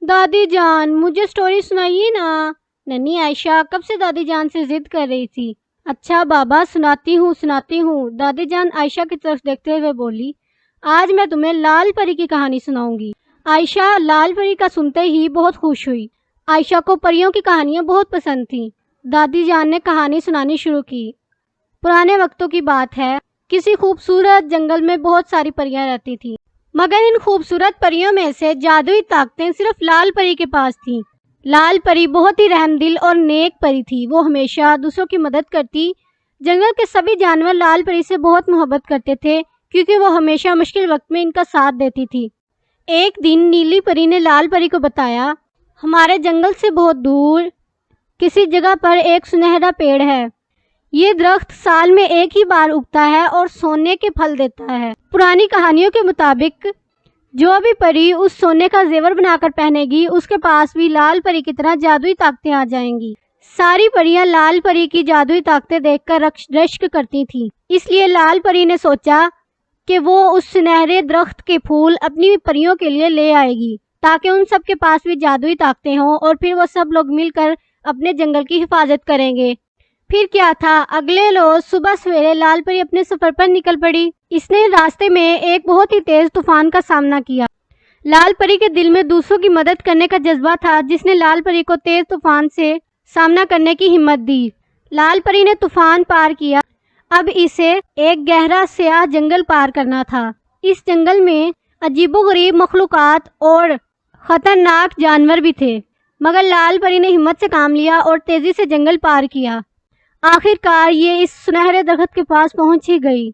دادی جان مجھے سٹوری سنائیے نا۔ ننھی عائشہ کب سے دادی جان سے ضد کر رہی تھی۔ اچھا بابا سناتی ہوں۔ دادی جان عائشہ کی طرف دیکھتے ہوئے بولی، آج میں تمہیں لال پری کی کہانی سناؤں گی۔ عائشہ لال پری کا سنتے ہی بہت خوش ہوئی۔ عائشہ کو پریوں کی کہانیاں بہت پسند تھیں۔ دادی جان نے کہانی سنانی شروع کی۔ پرانے وقتوں کی بات ہے، کسی خوبصورت جنگل میں بہت ساری پریاں رہتی تھیں، مگر ان خوبصورت پریوں میں سے جادوئی طاقتیں صرف لال پری کے پاس تھیں۔ لال پری بہت ہی رحم دل اور نیک پری تھی۔ وہ ہمیشہ دوسروں کی مدد کرتی۔ جنگل کے سبھی جانور لال پری سے بہت محبت کرتے تھے کیونکہ وہ ہمیشہ مشکل وقت میں ان کا ساتھ دیتی تھی۔ ایک دن نیلی پری نے لال پری کو بتایا، ہمارے جنگل سے بہت دور کسی جگہ پر ایک سنہرا پیڑ ہے۔ یہ درخت سال میں ایک ہی بار اگتا ہے اور سونے کے پھل دیتا ہے۔ پرانی کہانیوں کے مطابق جو بھی پری اس سونے کا زیور بنا کر پہنے گی، اس کے پاس بھی لال پری کی طرح جادوئی طاقتیں آ جائیں گی۔ ساری پریاں لال پری کی جادوئی طاقتیں دیکھ کر رشک کرتی تھیں۔ اس لیے لال پری نے سوچا کہ وہ اس سنہرے درخت کے پھول اپنی پریوں کے لیے لے آئے گی تاکہ ان سب کے پاس بھی جادوئی طاقتیں ہوں اور پھر وہ سب لوگ مل کر اپنے جنگل کی حفاظت کریں گے۔ پھر کیا تھا، اگلے روز صبح سویرے لال پری اپنے سفر پر نکل پڑی۔ اس نے راستے میں ایک بہت ہی تیز طوفان کا سامنا کیا۔ لال پری کے دل میں دوسروں کی مدد کرنے کا جذبہ تھا جس نے لال پری کو تیز طوفان سے سامنا کرنے کی ہمت دی۔ لال پری نے طوفان پار کیا۔ اب اسے ایک گہرا سیاہ جنگل پار کرنا تھا۔ اس جنگل میں عجیب و غریب مخلوقات اور خطرناک جانور بھی تھے، مگر لال پری نے ہمت سے کام لیا اور تیزی سے جنگل پار کیا۔ آخر کار یہ اس سنہرے درخت کے پاس پہنچ ہی گئی۔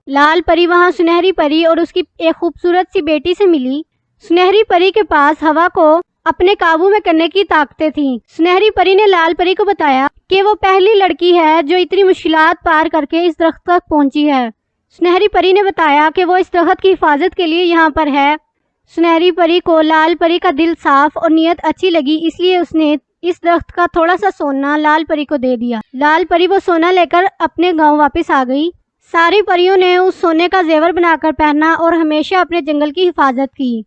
لال پری وہاں سنہری پری اور اس کی ایک خوبصورت سی بیٹی سے ملی۔ سنہری پری کے پاس ہوا کو اپنے قابو میں کرنے کی طاقتیں تھیں۔ سنہری پری نے لال پری کو بتایا کہ وہ پہلی لڑکی ہے جو اتنی مشکلات پار کر کے اس درخت تک پہنچی ہے۔ سنہری پری نے بتایا کہ وہ اس درخت کی حفاظت کے لیے یہاں پر ہے۔ سنہری پری کو لال پری کا دل صاف اور نیت اچھی لگی، اس لیے اس نے اس درخت کا تھوڑا سا سونا لال پری کو دے دیا۔ لال پری وہ سونا لے کر اپنے گاؤں واپس آ گئی۔ ساری پریوں نے اس سونے کا زیور بنا کر پہنا اور ہمیشہ اپنے جنگل کی حفاظت کی۔